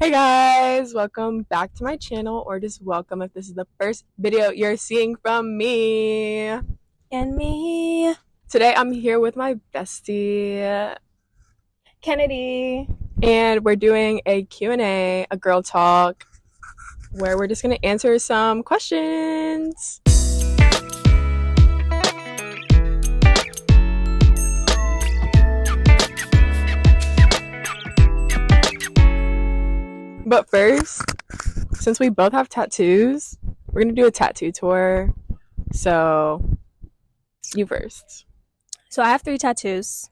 Hey guys, welcome back to my channel, or just welcome if this is the first video you're seeing from me. And me, Today I'm here with my bestie, Kennedy. and we're doing a Q&A, a girl talk, where we're just going to answer some questions. But first, since we both have tattoos, we're going to do a tattoo tour. So, you first. So I have 3 tattoos.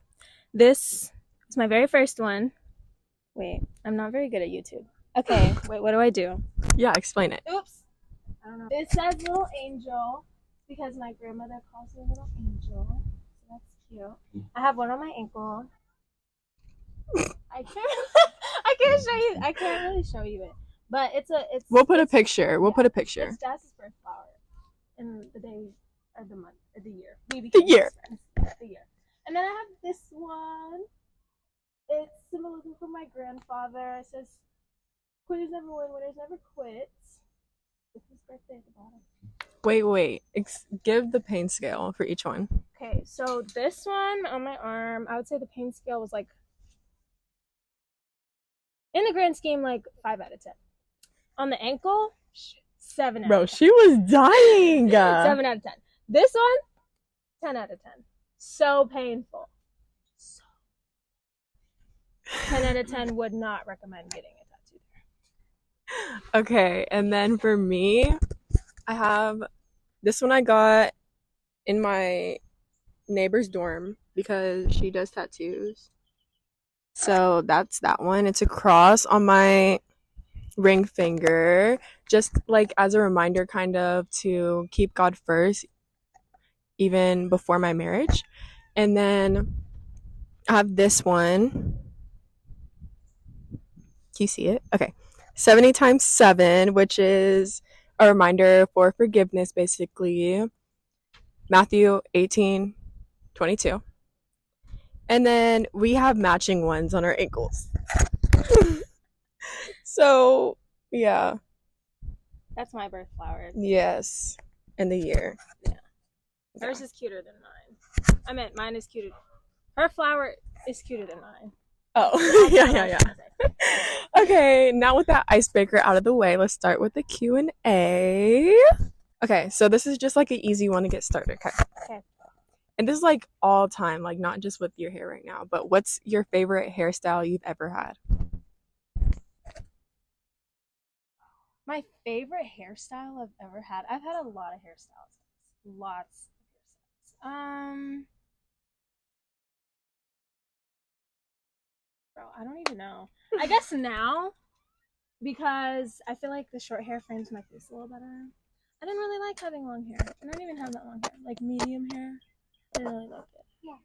This is my very first one. Wait, I'm not very good at YouTube. Okay, wait, what do I do? Yeah, explain it. Oops. I don't know. It says little angel because my grandmother calls me little angel. So that's cute. I have one on my ankle. I can't show you. I can't really show you it. But it's We'll put a picture. We'll put a picture. It's Jazz's birth flower. In the day or the month or the year. The year. The year. And then I have this one. It's symbolism from my grandfather. It says, "Quitters never win, winners never quit." It's his birthday at the bottom. Wait. Give the pain scale for each one. Okay, so this one on my arm, I would say the pain scale was like, in the grand scheme, like 5 out of 10. On the ankle, 7 out Bro, of 10. she was dying. 7 out of 10. This one, 10 out of 10. So painful. 10 out of 10 would not recommend getting a tattoo there. Okay, and then for me, I have this one I got in my neighbor's dorm because she does tattoos. So that's that one. It's a cross on my ring finger, just like as a reminder, kind of to keep God first, even before my marriage. And then I have this one. Can you see it? Okay. 70 times 7, which is a reminder for forgiveness, basically. Matthew 18:22. And then we have matching ones on our ankles. So, yeah. That's my birth flower. Yes. And the year. Yeah. Hers is cuter than mine. I meant mine is cuter. Her flower is cuter than mine. Oh, yeah. Okay, now with that icebreaker out of the way, let's start with the Q&A. Okay, so this is just like an easy one to get started, Okay. And this is like all time, like not just with your hair right now, but what's your favorite hairstyle you've ever had? My favorite hairstyle I've ever had. I've had a lot of hairstyles. Lots of hairstyles. Bro, I don't even know. I guess now, because I feel like the short hair frames my face a little better. I didn't really like having long hair. I don't even have that long hair. Like medium hair. I didn't really like it. Yeah.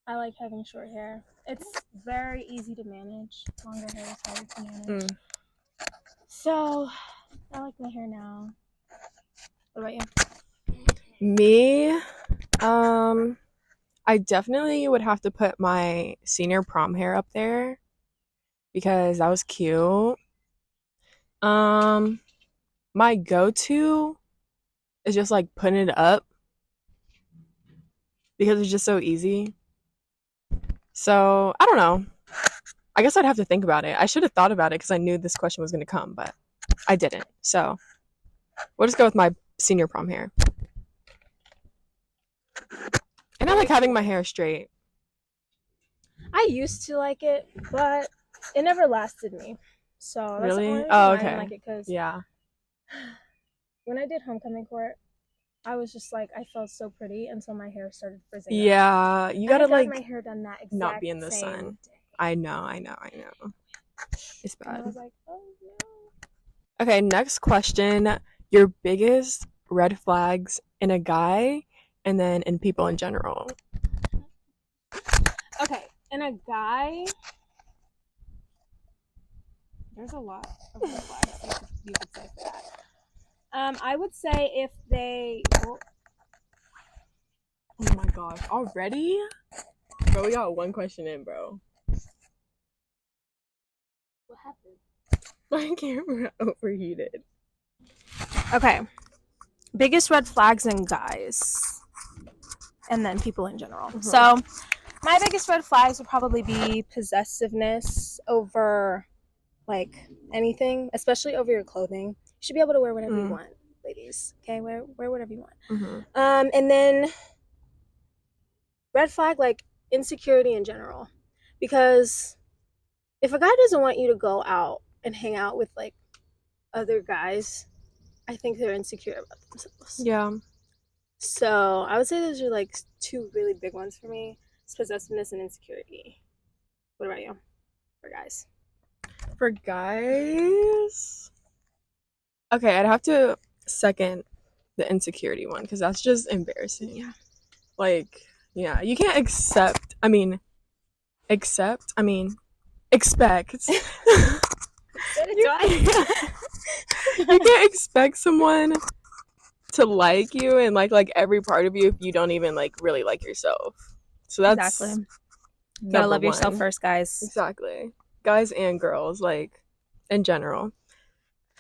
I like having short hair. It's very easy to manage. Longer hair is harder to manage. So, I like my hair now. What about you? Me, I definitely would have to put my senior prom hair up there because that was cute. My go-to is just like putting it up because it's just so easy. So, I don't know. I guess I'd have to think about it. I should have thought about it because I knew this question was going to come, but I didn't. So, we'll just go with my senior prom hair. And I like having my hair straight. I used to like it, but it never lasted me. So that's Really? the only reason Oh, why I okay. didn't like it, because Yeah. when I did homecoming court, I was just like, I felt so pretty until my hair started frizzing. Yeah, you gotta my like hair done that exact not be in the same sun. day. I know. It's And I bad. was like, oh no. Okay, next question. Your biggest red flags in a guy and then in people in general. Okay, in a guy, there's a lot of red flags you could say for that. I would say if they. Oh my gosh, already? Bro, we got one question in, bro. What happened? My camera overheated. Okay. Biggest red flags in guys. And then people in general. So my biggest red flags would probably be possessiveness over like anything, especially over your clothing. You should be able to wear whatever you want, ladies. Okay, wear whatever you want. And then red flag, like insecurity in general, because if a guy doesn't want you to go out and hang out with like other guys, I think they're insecure about themselves. Yeah. So I would say those are like two really big ones for me: it's possessiveness and insecurity. What about you, for guys? For guys, okay, I'd have to second the insecurity one because that's just embarrassing. Yeah. Like, yeah, you can't expect. You can't expect someone to like you and like every part of you if you don't even like really like yourself. So that's exactly. You gotta love yourself first, guys. Exactly. Guys and girls, like in general.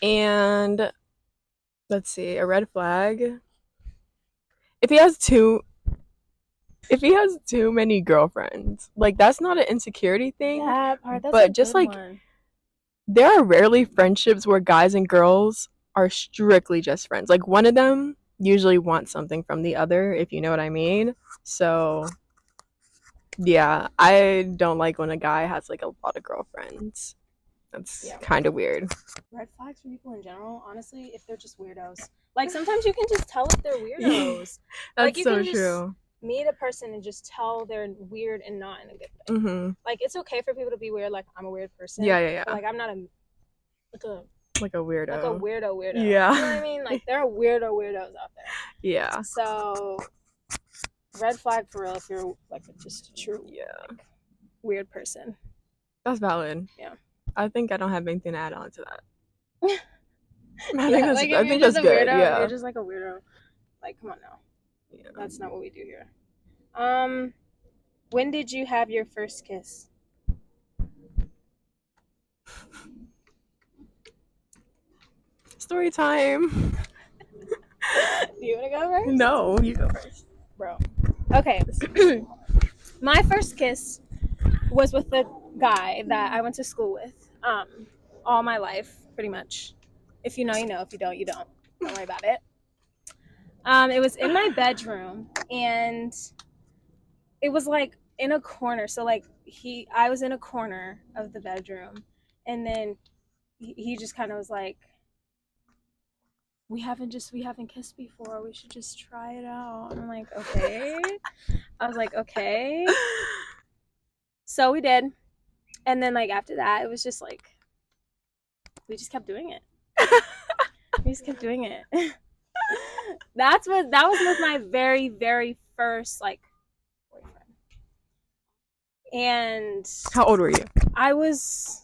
And let's see, a red flag. If he has too many girlfriends, like that's not an insecurity thing. That part, that's but a just good like one. There are rarely friendships where guys and girls are strictly just friends. Like one of them usually wants something from the other, if you know what I mean. So yeah, I don't like when a guy has like a lot of girlfriends. That's kind of weird. Red flags for people in general, honestly, if they're just weirdos. Like sometimes you can just tell if they're weirdos. That's like you so can just true. meet a person and just tell they're weird and not in a good way. Like it's okay for people to be weird. Like I'm a weird person. Yeah. But, like I'm not a weirdo. Like a weirdo. Yeah. You know what I mean? Like there are weirdos out there. Yeah. So red flag for real if you're like just a true like, weird person. That's valid. Yeah. I think I don't have anything to add on to that. I think that's, like, I think that's good. Weirdo, yeah. You're just like a weirdo. Like, come on now. Yeah. That's not what we do here. When did you have your first kiss? Story time. Do you want to go first? No, you go first. Bro. Okay. My first kiss was with the guy that I went to school with all my life, pretty much. If you know, you know. If you don't, you don't. Don't worry about it. It was in my bedroom, and it was like in a corner. So like I was in a corner of the bedroom, and then he just kind of was like, we haven't kissed before. We should just try it out. And I'm like, okay. I was like, okay. So we did. And then like after that, it was just like, we just kept doing it. We just kept doing it. That was with my very, very first like boyfriend. And how old were you? I was,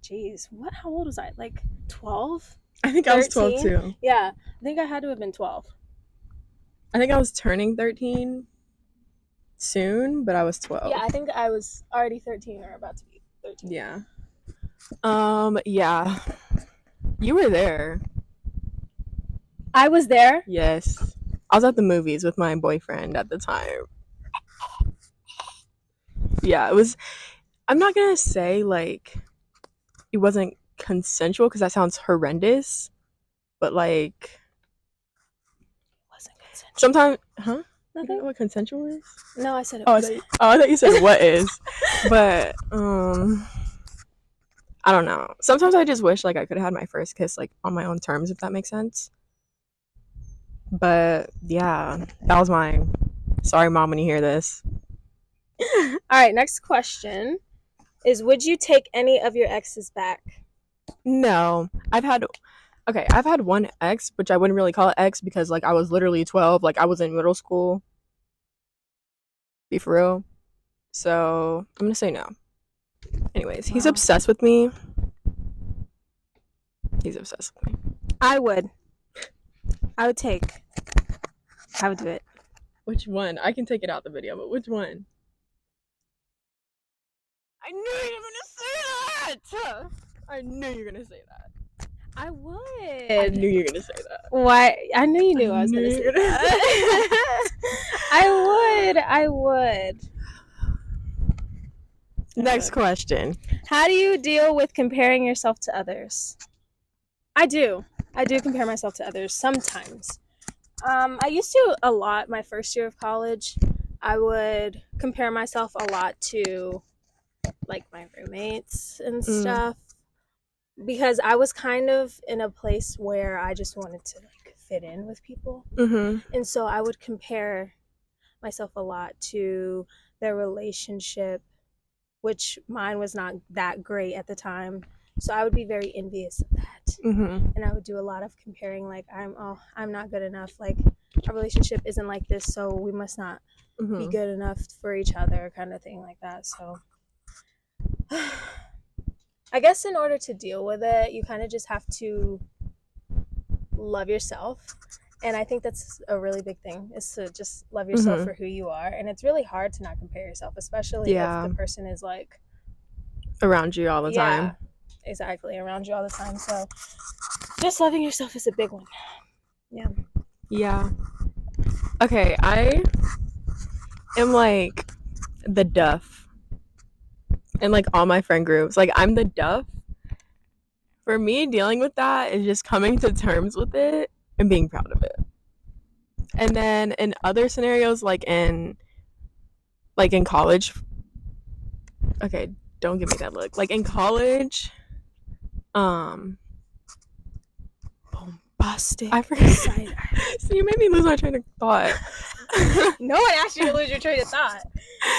how old was I? Like 12? I think 13? I was 12 too. Yeah, I think I had to have been 12. I think I was turning 13 soon, but I was 12. Yeah, I think I was already 13 or about to be 13. Yeah. Yeah. You were there. I was there? Yes. I was at the movies with my boyfriend at the time. Yeah, it was, I'm not gonna say like it wasn't consensual because that sounds horrendous, but like it wasn't consensual. Sometimes, huh? Nothing. You know what consensual is? No, I said it. I thought you said what is, but I don't know. Sometimes I just wish like I could have had my first kiss like on my own terms, if that makes sense. But yeah, that was mine. Sorry, Mom, when you hear this. All right, next question is, would you take any of your exes back? No. I've had one ex, which I wouldn't really call it ex because like I was literally 12, like I was in middle school. Be for real. So I'm gonna say no. Anyways, he's obsessed with me. He's obsessed with me. I would do it. Which one? I can take it out the video, but which one? I knew you were gonna say that. I knew you were gonna say that. I would. I knew you were gonna say that. Why? I knew you knew I was gonna say that. I would. Next question. How do you deal with comparing yourself to others? I do compare myself to others sometimes. I used to a lot my first year of college. I would compare myself a lot to like my roommates and stuff because I was kind of in a place where I just wanted to like fit in with people. And so I would compare myself a lot to their relationship, which mine was not that great at the time. So I would be very envious of that. And I would do a lot of comparing, like I'm not good enough, like our relationship isn't like this, so we must not be good enough for each other, kind of thing like that. So I guess in order to deal with it, you kind of just have to love yourself. And I think that's a really big thing, is to just love yourself for who you are. And it's really hard to not compare yourself, especially if the person is like around you all the time. Yeah, exactly, around you all the time. So just loving yourself is a big one. Yeah. Okay, I am like the duff in like all my friend groups. Like I'm the duff. For me, dealing with that is just coming to terms with it and being proud of it. And then in other scenarios, like in college, okay, don't give me that look. Like in college, bombastic. I forgot. So you made me lose my train of thought. No one asked you to lose your train of thought.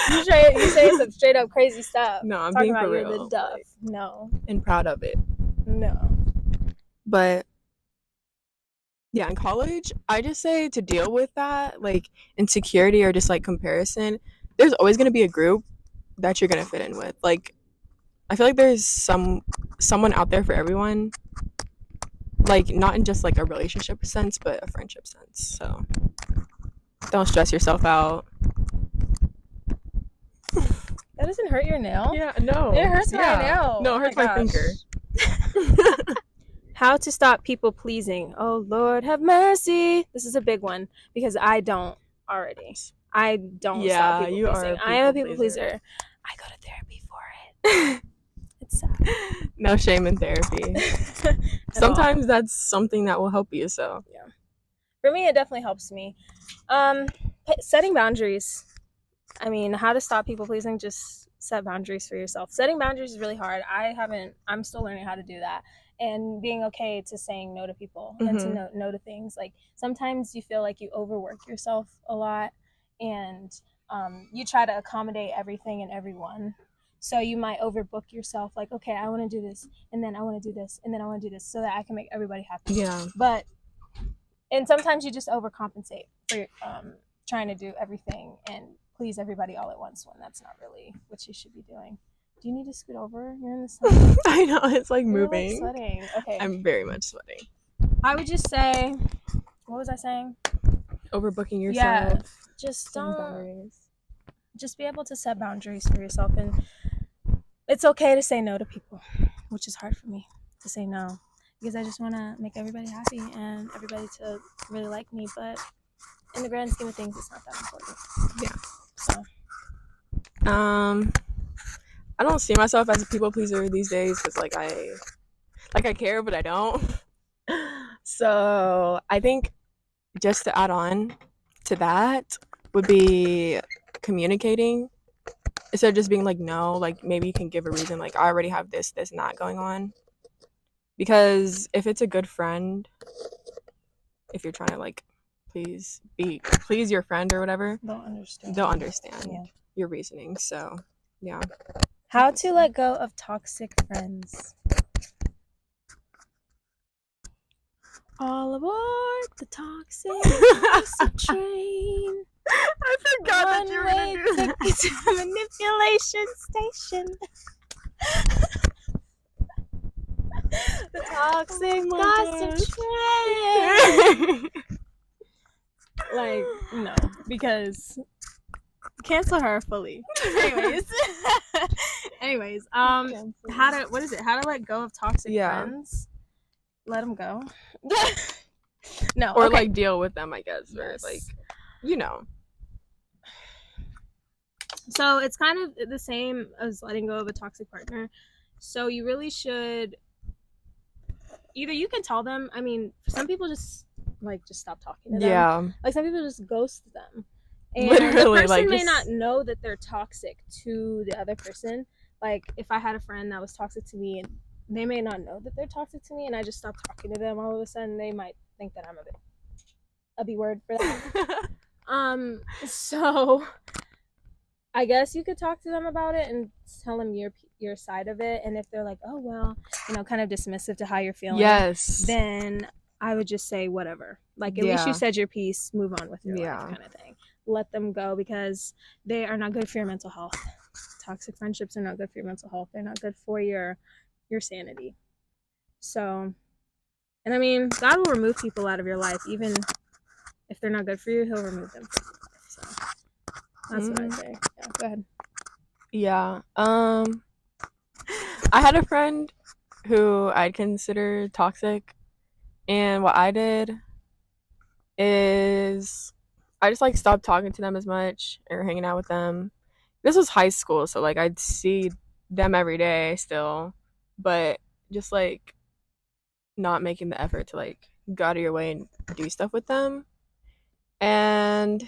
You say some straight up crazy stuff. No, I'm talking being about for you're real. the duff. Like, no. And proud of it. No. But yeah, in college, I just say to deal with that, like insecurity or just like comparison, there's always gonna be a group that you're gonna fit in with. Like I feel like there's someone out there for everyone. Like not in just like a relationship sense, but a friendship sense. So don't stress yourself out. That doesn't hurt your nail? Yeah, no. It hurts my nail. No, it hurts my finger. How to stop people pleasing. Oh Lord have mercy. This is a big one because I don't already. I don't stop people pleasing. I am a people pleaser. I go to therapy for it. It's sad. No shame in therapy. Sometimes that's something that will help you. So yeah, for me, it definitely helps me. Setting boundaries. I mean, how to stop people pleasing? Just set boundaries for yourself. Setting boundaries is really hard. I'm still learning how to do that. And being okay to saying no to people and to no to things. Like sometimes you feel like you overwork yourself a lot and you try to accommodate everything and everyone. So you might overbook yourself. Like, okay, I want to do this and then I want to do this and then I want to do this so that I can make everybody happy. Yeah. And sometimes you just overcompensate for trying to do everything and please everybody all at once when that's not really what you should be doing. Do you need to scoot over? You're in the sun. I know, it's like You're moving. like sweating. Okay. I'm very much sweating. I would just say, what was I saying? Overbooking yourself. Yeah. Just don't. Just be able to set boundaries for yourself. And it's okay to say no to people, which is hard for me to say no. Because I just want to make everybody happy and everybody to really like me. But in the grand scheme of things, it's not that important. Yeah. So. I don't see myself as a people pleaser these days because I care, but I don't. So I think just to add on to that would be communicating instead of just being like no. Like maybe you can give a reason, like I already have this not going on. Because if it's a good friend, if you're trying to like please your friend or whatever, they'll understand your reasoning. So yeah. How to let go of toxic friends. All aboard the toxic train. I forgot that you were going to do that. To manipulation station. The toxic gossip train. Like, no, because cancel her fully. Anyways, what is it? How to let go of toxic friends? Let them go. No, or okay. like deal with them, I guess, Yes. or like, you know. So it's kind of the same as letting go of a toxic partner. So you really should either you can tell them. I mean, some people just stop talking to them. Yeah. Like some people just ghost them. And Literally, the person like, may just... not know that they're toxic to the other person. Like if I had a friend that was toxic to me and they may not know that they're toxic to me and I just stopped talking to them, all of a sudden they might think that I'm a B word for that. So I guess you could talk to them about it and tell them your side of it. And if they're like, oh well, kind of dismissive to how you're feeling, Yes. then I would just say whatever. Like at least you said your piece, move on with your life, kind of thing. Let them go because they are not good for your mental health. Toxic friendships are not good for your mental health. They're not good for your sanity. So, and I mean, God will remove people out of your life even if they're not good for you. He'll remove them from your life. So that's what I say. Yeah, go ahead. Yeah. I had a friend who I'd consider toxic, and what I did is I just like stopped talking to them as much or hanging out with them. This was high school, so like I'd see them every day still, but just like not making the effort to like go out of your way and do stuff with them. And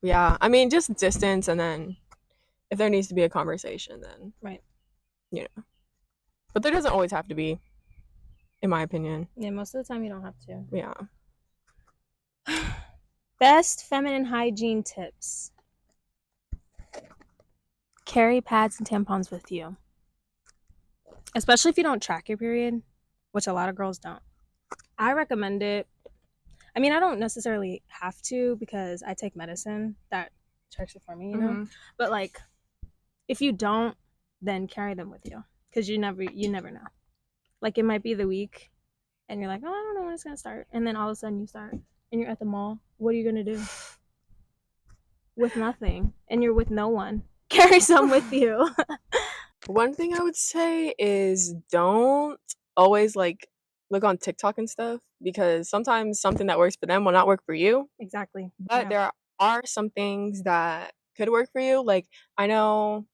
yeah, I mean, just distance, and then if there needs to be a conversation, then Right. But there doesn't always have to be, in my opinion. Yeah, most of the time you don't have to. Yeah. Best feminine hygiene tips. Carry pads and tampons with you. Especially if you don't track your period, which a lot of girls don't. I recommend it. I mean, I don't necessarily have to because I take medicine that checks it for me, Mm-hmm. But like, if you don't, then carry them with you because you never know. Like it might be the week, and you're like, oh, I don't know when it's gonna start, and then all of a sudden you start, and you're at the mall. What are you gonna do? With nothing, and you're with no one. Carry some with you. One thing I would say is don't always like look on TikTok and stuff, because sometimes something that works for them will not work for you. Exactly. But there are some things that could work for you. Like I know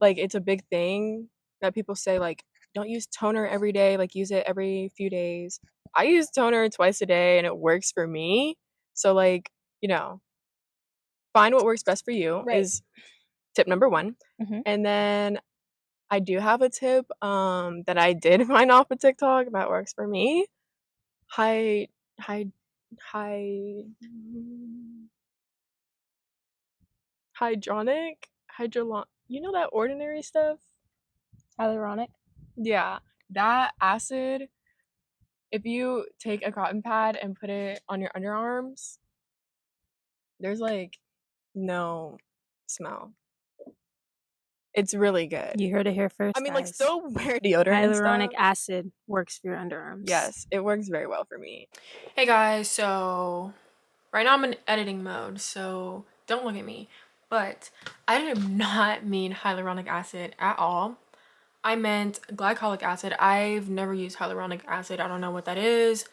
like it's a big thing that people say like don't use toner every day, like use it every few days. I use toner twice a day and it works for me. So like, you know, find what works best for you is tip number 1. Mm-hmm. And then I do have a tip that I did find off of TikTok that works for me. Hy hy hy hydronic hydrolon you know that ordinary stuff? Hyaluronic. Yeah, that acid, if you take a cotton pad and put it on your underarms, there's like no smell. It's really good. You heard it here first. I mean, like, guys. still wear deodorant and Hyaluronic stuff. acid works for your underarms. Yes, it works very well for me. Hey guys, so right now I'm in editing mode, so don't look at me. But I did not mean hyaluronic acid at all. I meant glycolic acid. I've never used hyaluronic acid. I don't know what that is.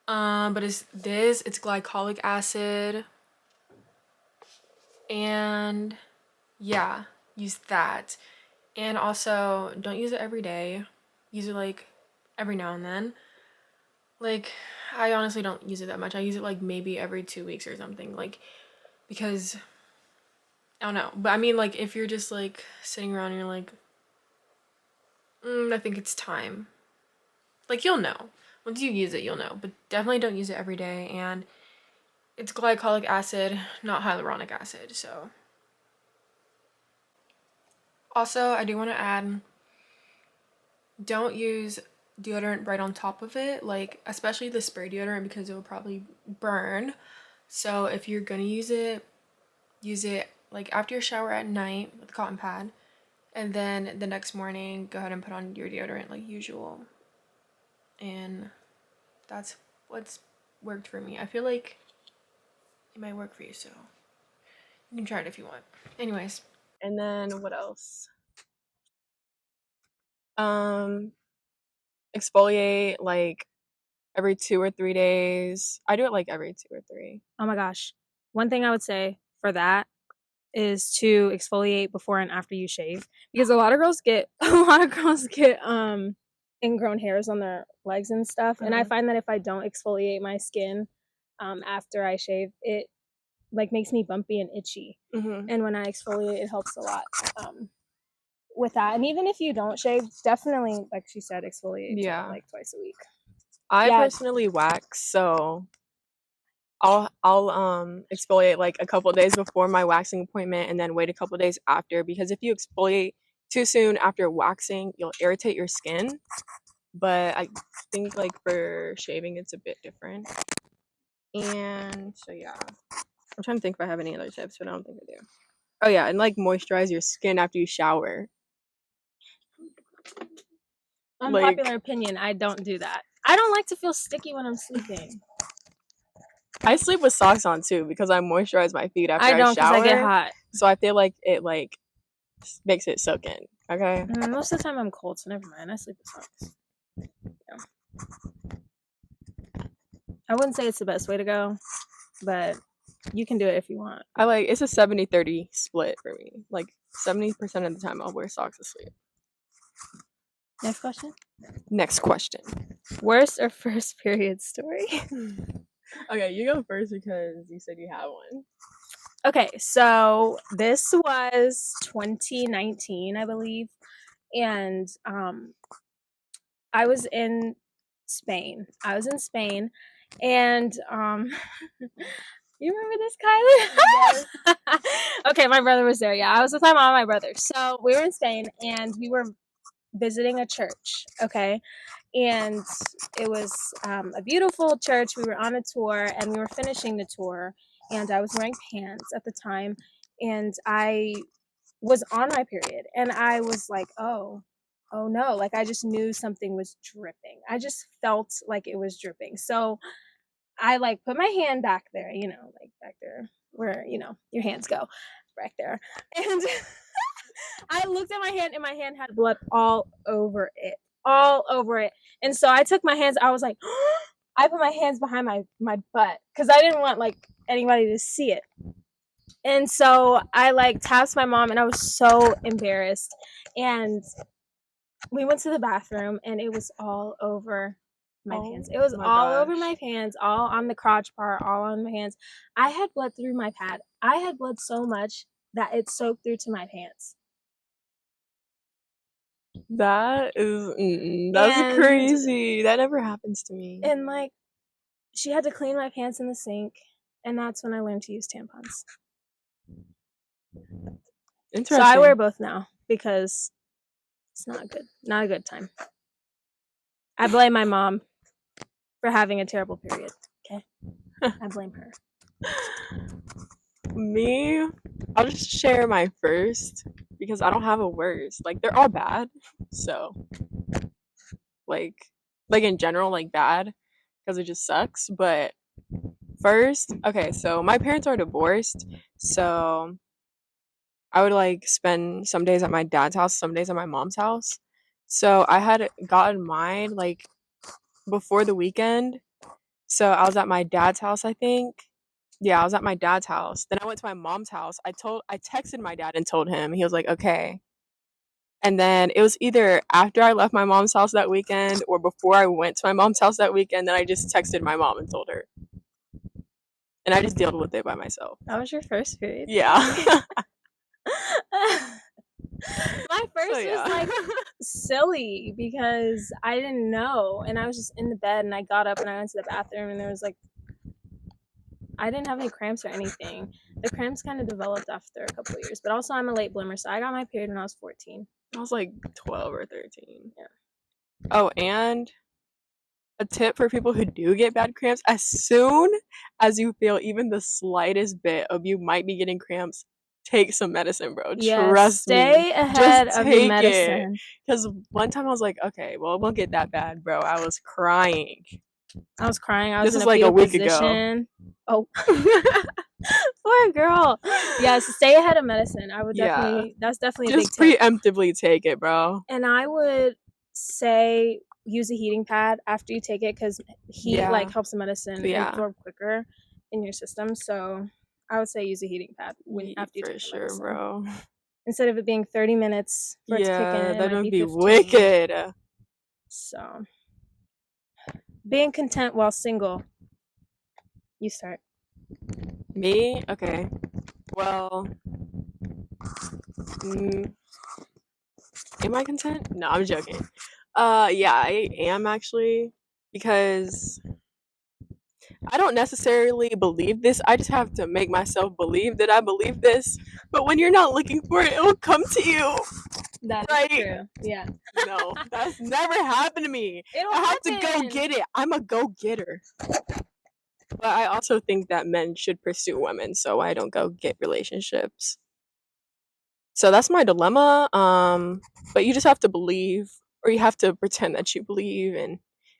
But it's glycolic acid. And yeah, use that. And also, don't use it every day. Use it like every now and then. Like, I honestly don't use it that much. I use it like maybe every 2 weeks or something. Like, because I don't know. But I mean, like, if you're just like sitting around and you're like, I think it's time. Like, you'll know. Once you use it, you'll know. But definitely don't use it every day. And it's glycolic acid, not hyaluronic acid. So, also, I do want to add, don't use deodorant right on top of it. Like, especially the spray deodorant, because it will probably burn. So, if you're gonna use it like after your shower at night with a cotton pad. And then the next morning, go ahead and put on your deodorant like usual. And that's what's worked for me. I feel like it might work for you, so you can try it if you want. Anyways, And then what else? Exfoliate like every 2 or 3 days. I do it like every 2 or 3. Oh my gosh. One thing I would say for that is to exfoliate before and after you shave, because a lot of girls get ingrown hairs on their legs and stuff, and I find that if I don't exfoliate my skin after I shave, it like makes me bumpy and itchy. And when I exfoliate, it helps a lot with that. And even if you don't shave, definitely, like she said, exfoliate like twice a week. I personally wax, so I'll exfoliate like a couple days before my waxing appointment and then wait a couple days after, because if you exfoliate too soon after waxing, you'll irritate your skin. But I think like for shaving it's a bit different. And so yeah. I'm trying to think if I have any other tips, but I don't think I do. Oh yeah, and like moisturize your skin after you shower. Unpopular opinion, I don't do that. I don't like to feel sticky when I'm sleeping. I sleep with socks on too because I moisturize my feet after I shower. I don't, because I get hot. So I feel like it like makes it soak in. Okay. Most of the time I'm cold, so never mind. I sleep with socks. Yeah. I wouldn't say it's the best way to go, but you can do it if you want. It's a 70-30 split for me. Like 70% of the time I'll wear socks to sleep. Next question. Next question. Worst or first period story? Okay, you go first because you said you have one. Okay, so this was 2019, I believe, and I was in Spain. And you remember this, Kylie? Yes. Okay, my brother was there. Yeah, I was with my mom and my brother. So we were in Spain, and we were visiting a church. Okay, and it was a beautiful church. We were on a tour, and we were finishing the tour, and I was wearing pants at the time, and I was on my period, and I was like, oh no, like I just knew something was dripping. I just felt like it was dripping. So I like put my hand back there, like back there where, your hands go, back there. And I looked at my hand, and my hand had blood all over it. And so I took my hands, I was like, I put my hands behind my butt because I didn't want like anybody to see it. And so I like tapped my mom, and I was so embarrassed. And we went to the bathroom, and it was all over my pants. It was all over my pants, all on the crotch part, all on my hands. I had blood through my pad. I had blood so much that it soaked through to my pants. That's crazy. That never happens to me. And like, she had to clean my pants in the sink, and that's when I learned to use tampons. Interesting. So I wear both now because it's not a good time. I blame my mom for having a terrible period. Okay, I blame her. Me, I'll just share my first because I don't have a worst. Like they're all bad, so like in general, like bad because it just sucks. But first, okay, so my parents are divorced, so I would like spend some days at my dad's house, some days at my mom's house. So I had gotten mine like before the weekend. So I was at my dad's house, I think. Yeah, I was at my dad's house. Then I went to my mom's house. I texted my dad and told him. He was like, okay. And then it was either after I left my mom's house that weekend or before I went to my mom's house that weekend. Then I just texted my mom and told her. And I just dealt with it by myself. That was your first period? Yeah. My first was like silly because I didn't know, and I was just in the bed, and I got up and I went to the bathroom, and there was like, I didn't have any cramps or anything. The cramps kind of developed after a couple of years, but also I'm a late bloomer, so I got my period when I was 14. I was like 12 or 13. Yeah. Oh, and a tip for people who do get bad cramps: as soon as you feel even the slightest bit of you might be getting cramps, take some medicine, bro. Yeah, trust me. Stay ahead of your medicine. Because one time I was like, okay, well, it won't get that bad, bro. I was crying. I was crying. I was This in is a like a fetal week position. Oh, poor girl. Yes, stay ahead of medicine. I would Yeah. definitely. That's definitely a big Just tip. preemptively take it, bro. And I would say use a heating pad after you take it because heat Yeah. like helps the medicine Yeah. absorb quicker in your system. So I would say use a heating pad after you For take the sure, medicine. bro. Instead of it being 30 minutes for it to kick in, it That might would be be 15. wicked. So being content while single. You start. Me? Okay. Well, am I content? No, I'm joking. Yeah, I am actually, because I don't necessarily believe this. I just have to make myself believe that I believe this. But when you're not looking for it, it will come to you. That Right? is true. Yeah. No, that's never happened to me. It'll I have to happen. go get it. I'm a go getter. But I also think that men should pursue women, so I don't go get relationships. So that's my dilemma. But you just have to believe, or you have to pretend that you believe, and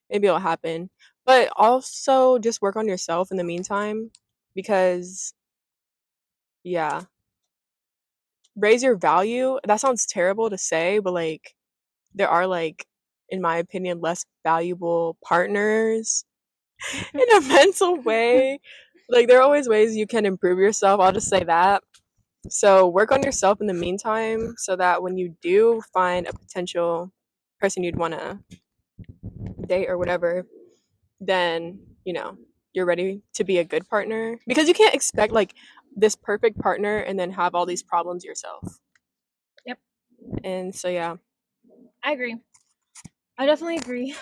maybe it'll happen. But also just work on yourself in the meantime, because yeah, raise your value. That sounds terrible to say, but like there are, like, in my opinion, less valuable partners in a mental way. Like there are always ways you can improve yourself. I'll just say that. So work on yourself in the meantime so that when you do find a potential person you'd want to date or whatever, then, you're ready to be a good partner, because you can't expect like this perfect partner and then have all these problems yourself. Yep. And so yeah. I agree. I definitely agree.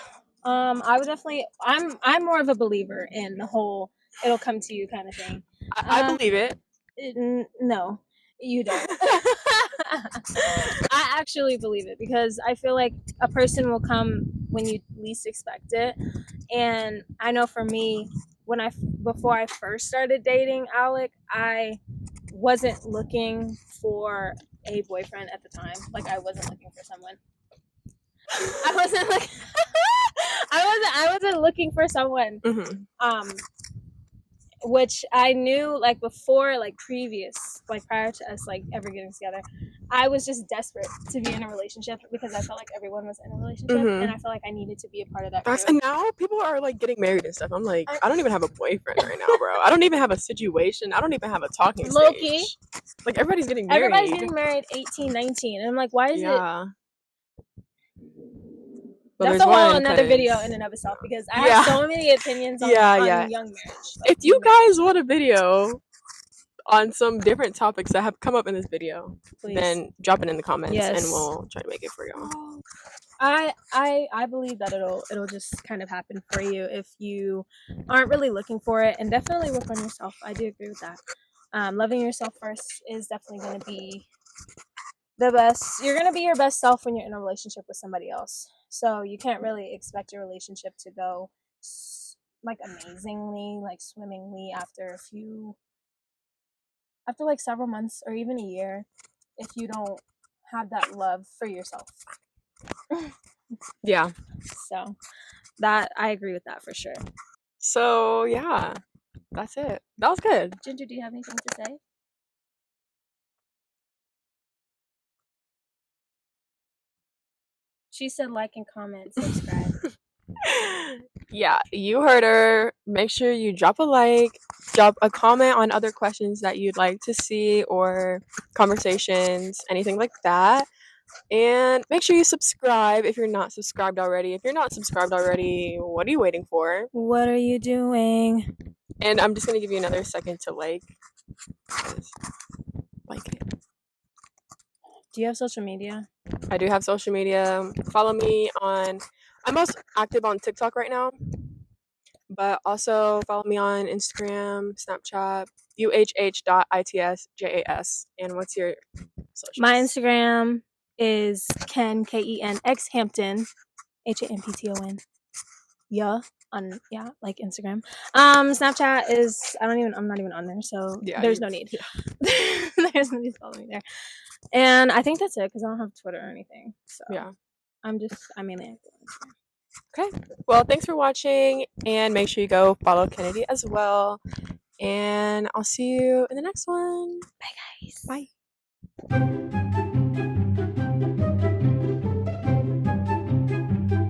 I would definitely. I'm more of a believer in the whole "it'll come to you" kind of thing. I believe it. No, you don't. I actually believe it because I feel like a person will come when you least expect it. And I know for me, before I first started dating Alec, I wasn't looking for a boyfriend at the time. Like I wasn't looking for someone. I wasn't like I wasn't looking for someone. Mm-hmm. Which I knew like before, like prior to us like ever getting together, I was just desperate to be in a relationship because I felt like everyone was in a relationship, and I felt like I needed to be a part of that group. And now people are like getting married and stuff. I'm like, I don't even have a boyfriend right now, bro. I don't even have a situation. I don't even have a talking Low-key. stage. Like everybody's getting married. Everybody's getting married 18, 19, and I'm like, why is it? Well, that's a whole another video in and of itself because I have so many opinions on young marriage. Like, if you guys want a video on some different topics that have come up in this video, please, then drop it in the comments, and we'll try to make it for y'all. I believe that it'll just kind of happen for you if you aren't really looking for it, and definitely work on yourself. I do agree with that. Loving yourself first is definitely going to be the best. You're going to be your best self when you're in a relationship with somebody else. So you can't really expect your relationship to go like amazingly, like swimmingly after like several months or even a year if you don't have that love for yourself. Yeah. So that I agree with that for sure. So yeah, that's it. That was good. Ginger, do you have anything to say? She said like and comment, subscribe. Yeah, you heard her. Make sure you drop a like, drop a comment on other questions that you'd like to see, or conversations, anything like that. And make sure you subscribe if you're not subscribed already. If you're not subscribed already, what are you waiting for? What are you doing? And I'm just going to give you another second to like it. Do you have social media? I do have social media. Follow me on... I'm most active on TikTok right now. But also follow me on Instagram, Snapchat, uhh.itsjas. And what's your social? My Instagram is Ken, KENX Hampton, HAMPTON. Yeah, like Instagram. Snapchat is I'm not even on there, so there's no need. There's no need to follow me there. And I think that's it because I don't have Twitter or anything. So yeah, I'm mainly active on Instagram. Okay. Well, thanks for watching, and make sure you go follow Kennedy as well. And I'll see you in the next one. Bye, guys. Bye.